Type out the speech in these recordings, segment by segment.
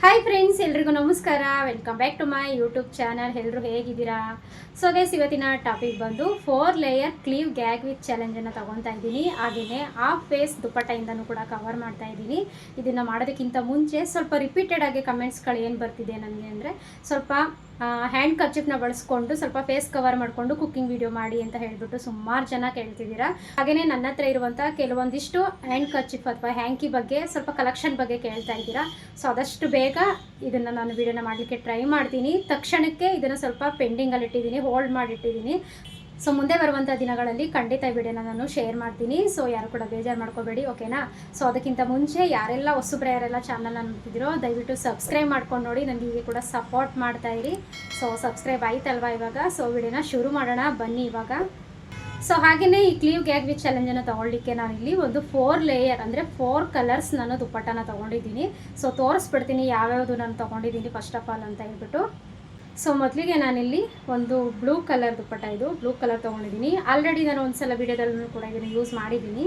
Hi friends, ಎಲ್ರಿಗೂ ನಮಸ್ಕಾರ. Welcome back to my YouTube channel. ಎಲ್ಲರೂ ಹೇಗಿದ್ದೀರಾ? ಸೊ ಗೈಸ್, ಇವತ್ತಿನ ಟಾಪಿಕ್ ಬಂದು 4 ಲೇಯರ್ ಕ್ಲೀವ್ ಗ್ಯಾಗ್ ವಿತ್ ಚಾಲೆಂಜನ್ನು ತೊಗೊತಾ ಇದ್ದೀನಿ. ಹಾಗೆಯೇ ಹಾಫ್ ಫೇಸ್ ದುಪ್ಪಟ್ಟೆಯಿಂದನೂ ಕೂಡ ಕವರ್ ಮಾಡ್ತಾ ಇದ್ದೀನಿ. ಇದನ್ನು ಮಾಡೋದಕ್ಕಿಂತ ಮುಂಚೆ ಸ್ವಲ್ಪ ರಿಪೀಟೆಡ್ ಆಗಿ ಕಮೆಂಟ್ಸ್ಗಳು ಏನು ಬರ್ತಿದೆ ನನಗೆ ಅಂದರೆ, ಸ್ವಲ್ಪ ಹ್ಯಾಂಡ್ ಕರ್ಚಿಫ್ನ ಬಳಸ್ಕೊಂಡು ಸ್ವಲ್ಪ ಫೇಸ್ ಕವರ್ ಮಾಡಿಕೊಂಡು ಕುಕ್ಕಿಂಗ್ ವಿಡಿಯೋ ಮಾಡಿ ಅಂತ ಹೇಳಿಬಿಟ್ಟು ಸುಮಾರು ಜನ ಕೇಳ್ತಿದ್ದೀರಾ. ಹಾಗೆಯೇ ನನ್ನ ಹತ್ರ ಇರುವಂಥ ಕೆಲವೊಂದಿಷ್ಟು ಹ್ಯಾಂಡ್ ಕರ್ಚಿಫ್ ಅಥವಾ ಹ್ಯಾಂಕಿ ಬಗ್ಗೆ ಸ್ವಲ್ಪ ಕಲೆಕ್ಷನ್ ಬಗ್ಗೆ ಕೇಳ್ತಾ ಇದ್ದೀರಾ. ಸೊ ಆದಷ್ಟು ಬೇಗ ಇದನ್ನು ನಾನು ವಿಡಿಯೋನ ಮಾಡಲಿಕ್ಕೆ ಟ್ರೈ ಮಾಡ್ತೀನಿ. ತಕ್ಷಣಕ್ಕೆ ಇದನ್ನು ಸ್ವಲ್ಪ ಪೆಂಡಿಂಗಲ್ಲಿ ಇಟ್ಟಿದ್ದೀನಿ, ಹೋಲ್ಡ್ ಮಾಡಿಟ್ಟಿದ್ದೀನಿ. ಸೊ ಮುಂದೆ ಬರುವಂಥ ದಿನಗಳಲ್ಲಿ ಖಂಡಿತ ವಿಡಿಯೋನ ನಾನು ಶೇರ್ ಮಾಡ್ತೀನಿ. ಸೊ ಯಾರು ಕೂಡ ಬೇಜಾರು ಮಾಡ್ಕೋಬೇಡಿ, ಓಕೆನಾ? ಸೊ ಅದಕ್ಕಿಂತ ಮುಂಚೆ ಯಾರೆಲ್ಲ ಹೊಸಬ್ರು ಯಾರೆಲ್ಲ ಚಾನಲ್ನ ನೋಡ್ತಿದ್ದೀರೋ ದಯವಿಟ್ಟು ಸಬ್ಸ್ಕ್ರೈಬ್ ಮಾಡ್ಕೊಂಡು ನೋಡಿ, ನನಗೆ ಹೀಗೆ ಕೂಡ ಸಪೋರ್ಟ್ ಮಾಡ್ತಾ ಇರಿ. ಸೊ ಸಬ್ಸ್ಕ್ರೈಬ್ ಆಯ್ತಲ್ವಾ ಇವಾಗ? ಸೊ ವಿಡಿಯೋನ ಶುರು ಮಾಡೋಣ ಬನ್ನಿ ಇವಾಗ. ಸೊ ಹಾಗೆಯೇ ಈ ಕ್ಲೀವ್ ಗ್ಯಾಗ್ ವಿತ್ ಚಾಲೆಂಜನ್ನು ತೊಗೊಳ್ಳಿಕ್ಕೆ ನಾನಿಲ್ಲಿ ಒಂದು 4 ಲೇಯರ್ ಅಂದರೆ 4 ಕಲರ್ಸ್ ನಾನು ದುಪ್ಪಟ್ಟನ ತೊಗೊಂಡಿದ್ದೀನಿ. ಸೊ ತೋರಿಸ್ಬಿಡ್ತೀನಿ ಯಾವ್ಯಾವುದು ನಾನು ತೊಗೊಂಡಿದ್ದೀನಿ ಫಸ್ಟ್ ಆಫ್ ಆಲ್ ಅಂತ ಹೇಳ್ಬಿಟ್ಟು. ಸೊ ಮೊದಲಿಗೆ ನಾನಿಲ್ಲಿ ಒಂದು ಬ್ಲೂ ಕಲರ್ ದುಪ್ಪಟ್ಟ, ಇದು ಬ್ಲೂ ಕಲರ್ ತೊಗೊಂಡಿದ್ದೀನಿ. ಆಲ್ರೆಡಿ ನಾನು ಒಂದು ಸಲ ವಿಡಿಯೋದಲ್ಲೂ ಕೂಡ ಇದನ್ನು ಯೂಸ್ ಮಾಡಿದ್ದೀನಿ.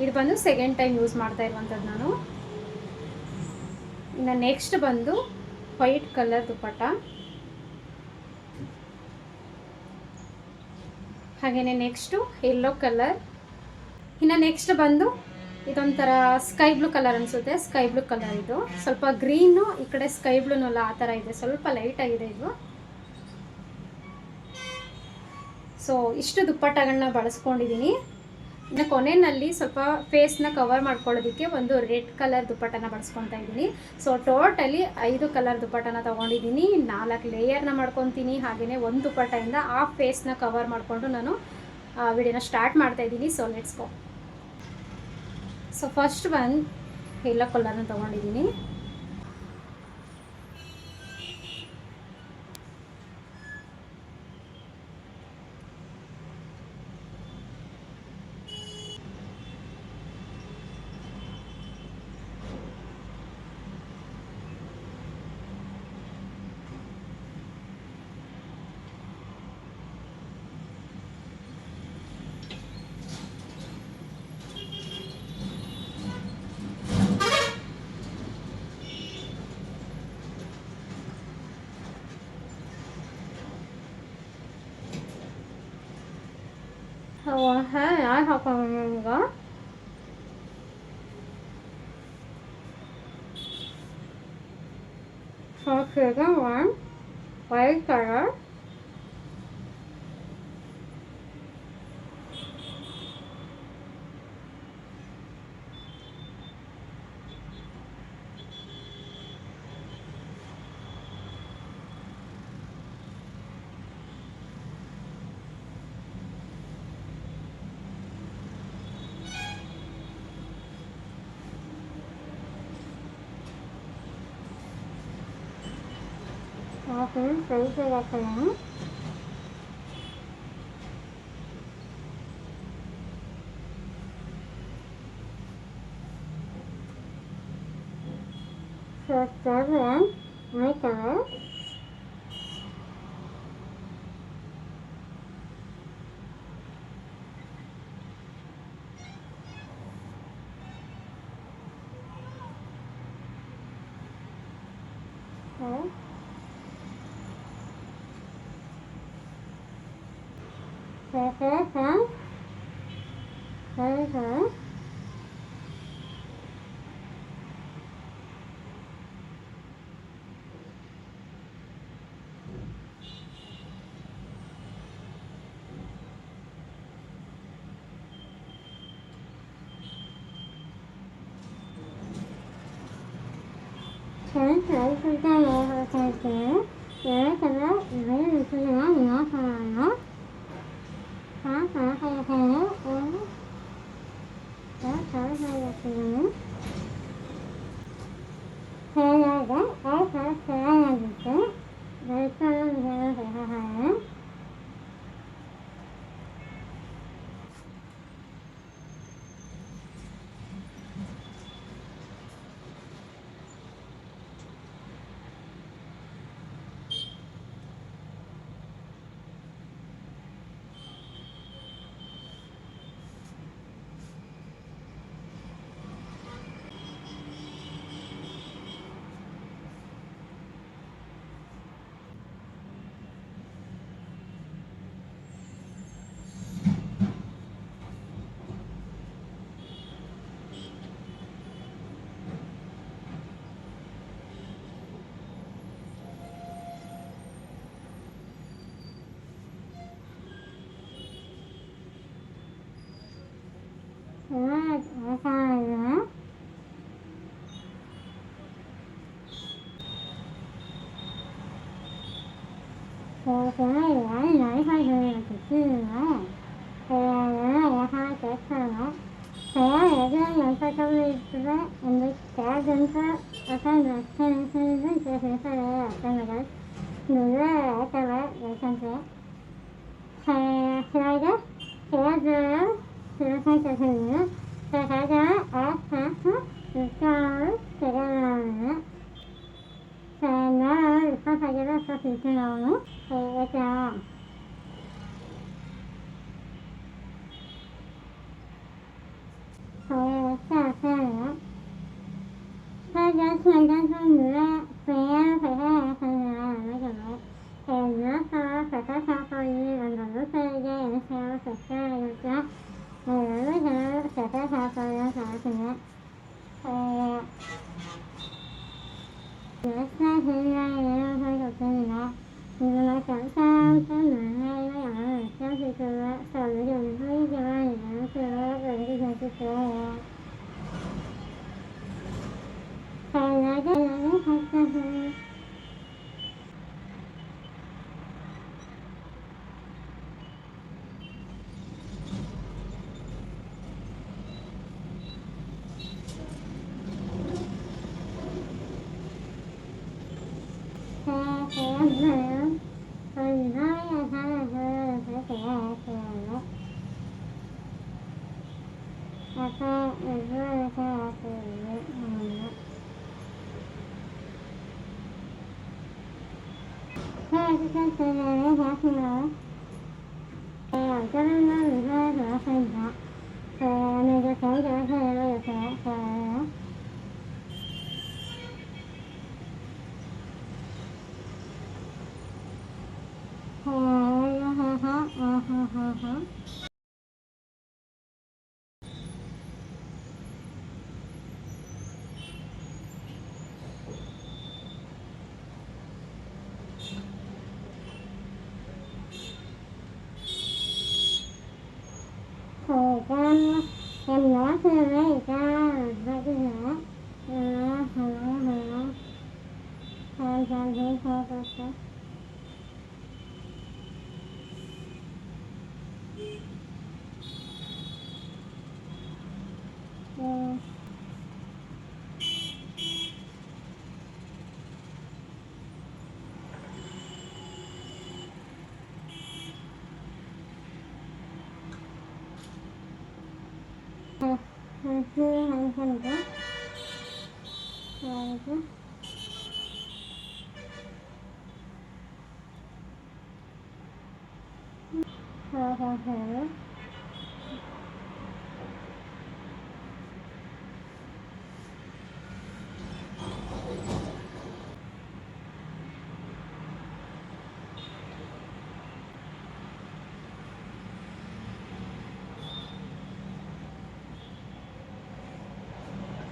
ಇದು ಬಂದು ಸೆಕೆಂಡ್ ಟೈಮ್ ಯೂಸ್ ಮಾಡ್ತಾ ಇರುವಂಥದ್ದು ನಾನು. ಇನ್ನು ನೆಕ್ಸ್ಟ್ ಬಂದು ವೈಟ್ ಕಲರ್ ದುಪ್ಪಟ್ಟ, ಹಾಗೆಯೇ ನೆಕ್ಸ್ಟು ಯೆಲ್ಲೋ ಕಲರ್. ಇನ್ನು ನೆಕ್ಸ್ಟ್ ಬಂದು ಇದೊಂಥರ ಸ್ಕೈ ಬ್ಲೂ ಕಲರ್ ಅನಿಸುತ್ತೆ, ಸ್ಕೈ ಬ್ಲೂ ಕಲರ್. ಇದು ಸ್ವಲ್ಪ ಗ್ರೀನು, ಈ ಕಡೆ ಸ್ಕೈ ಬ್ಲೂನೂ ಅಲ್ಲ, ಆ ಥರ ಇದೆ, ಸ್ವಲ್ಪ ಲೈಟ್ ಆಗಿದೆ ಇದು. ಸೊ ಇಷ್ಟು ದುಪ್ಪಟ್ಟಗಳನ್ನ ಬಳಸ್ಕೊಂಡಿದ್ದೀನಿ. ಇನ್ನು ಕೊನೆಯಲ್ಲಿ ಸ್ವಲ್ಪ ಫೇಸ್ನ ಕವರ್ ಮಾಡ್ಕೊಳ್ಳೋದಕ್ಕೆ ಒಂದು ರೆಡ್ ಕಲರ್ ದುಪ್ಪಟ್ಟನ ಬಳಸ್ಕೊತಾ ಇದ್ದೀನಿ. ಸೊ ಟೋಟಲಿ 5 ಕಲರ್ ದುಪ್ಪಟ್ಟನ ತೊಗೊಂಡಿದ್ದೀನಿ. 4 ಲೇಯರ್ನ ಮಾಡ್ಕೊತೀನಿ. ಹಾಗೆಯೇ ಒಂದು ದುಪ್ಪಟ್ಟೆಯಿಂದ ಹಾಫ್ ಫೇಸ್ನ ಕವರ್ ಮಾಡಿಕೊಂಡು ನಾನು ವಿಡಿಯೋನ ಸ್ಟಾರ್ಟ್ ಮಾಡ್ತಾಯಿದ್ದೀನಿ. So let's go. So first ಒಂದು ಯೆಲ್ಲೋ ಕಲರ್ನ ತೊಗೊಂಡಿದ್ದೀನಿ. ಯಾರು ಹಾಕೋಣ ಈಗ? ಸೆಕೆಂಡ್ ಒನ್ ವೈಟ್ ಕಲರ್, ಕೈಗೆ ಹಾಕೋಣ. third one my color,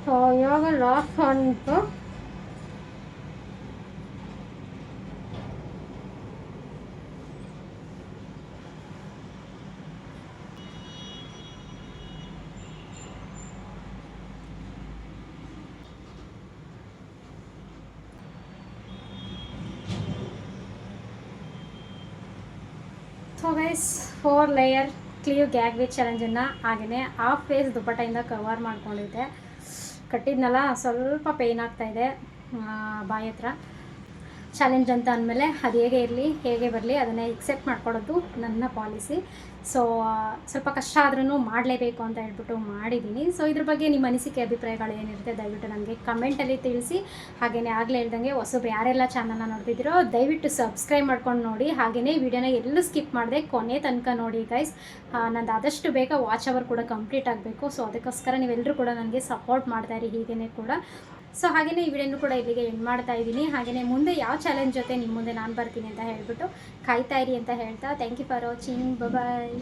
so ಇವಾಗ ಲಾಸ್ಟ್ ಬಂತು. So guys 4 layer cleave gag with ಚಾಲೆಂಜನ್ನು ಹಾಗೆಯೇ ಹಾಫ್ ಫೇಸ್ ದುಪ್ಪಟ್ಟೆಯಿಂದ ಕವರ್ ಮಾಡ್ಕೊಂಡಿದ್ದೆ. ಕಟ್ಟಿದ್ನಲ್ಲ ಸ್ವಲ್ಪ ಪೇಯ್ನ್ ಆಗ್ತಾಯಿದೆ ಬಾಯಿ ಹತ್ರ. ಚಾಲೆಂಜ್ ಅಂತ ಅಂದಮೇಲೆ ಅದು ಹೇಗೆ ಇರಲಿ ಹೇಗೆ ಬರಲಿ ಅದನ್ನೇ ಎಕ್ಸೆಪ್ಟ್ ಮಾಡ್ಕೊಳ್ಳೋದು ನನ್ನ ಪಾಲಿಸಿ. ಸೊ ಸ್ವಲ್ಪ ಕಷ್ಟ ಆದ್ರೂ ಮಾಡಲೇಬೇಕು ಅಂತ ಹೇಳ್ಬಿಟ್ಟು ಮಾಡಿದ್ದೀನಿ. ಸೊ ಇದ್ರ ಬಗ್ಗೆ ನಿಮ್ಮ ಅನಿಸಿಕೆ ಅಭಿಪ್ರಾಯಗಳು ಏನಿರುತ್ತೆ ದಯವಿಟ್ಟು ನನಗೆ ಕಮೆಂಟಲ್ಲಿ ತಿಳಿಸಿ. ಹಾಗೆಯೇ ಆಗಲೇ ಹೇಳ್ದಂಗೆ ಹೊಸಬ್ರು ಯಾರೆಲ್ಲ ಚಾನಲ್ನ ನೋಡ್ತಿದ್ದೀರೋ ದಯವಿಟ್ಟು ಸಬ್ಸ್ಕ್ರೈಬ್ ಮಾಡ್ಕೊಂಡು ನೋಡಿ. ಹಾಗೆಯೇ ವಿಡಿಯೋನ ಎಲ್ಲೂ ಸ್ಕಿಪ್ ಮಾಡದೆ ಕೊನೆ ತನಕ ನೋಡಿ ಗೈಸ್. ನಂದು ಆದಷ್ಟು ಬೇಗ ವಾಚ್ ಅವರ್ ಕೂಡ ಕಂಪ್ಲೀಟ್ ಆಗಬೇಕು. ಸೊ ಅದಕ್ಕೋಸ್ಕರ ನೀವೆಲ್ಲರೂ ಕೂಡ ನನಗೆ ಸಪೋರ್ಟ್ ಮಾಡ್ತಾಯಿರಿ ಹೀಗೇ ಕೂಡ. ಸೊ ಹಾಗೆಯೇ ಈ ವಿಡಿಯೋನು ಕೂಡ ಇಲ್ಲಿಗೆ ಎಂಡ್ ಮಾಡ್ತಾ ಇದ್ದೀನಿ. ಹಾಗೆಯೇ ಮುಂದೆ ಯಾವ ಚಾಲೆಂಜ್ ಜೊತೆ ನಿಮ್ಮ ಮುಂದೆ ನಾನು ಬರ್ತೀನಿ ಅಂತ ಹೇಳ್ಬಿಟ್ಟು ಕಾಯ್ತಾ ಇರಿ ಅಂತ ಹೇಳ್ತಾ thank you for watching. Bye.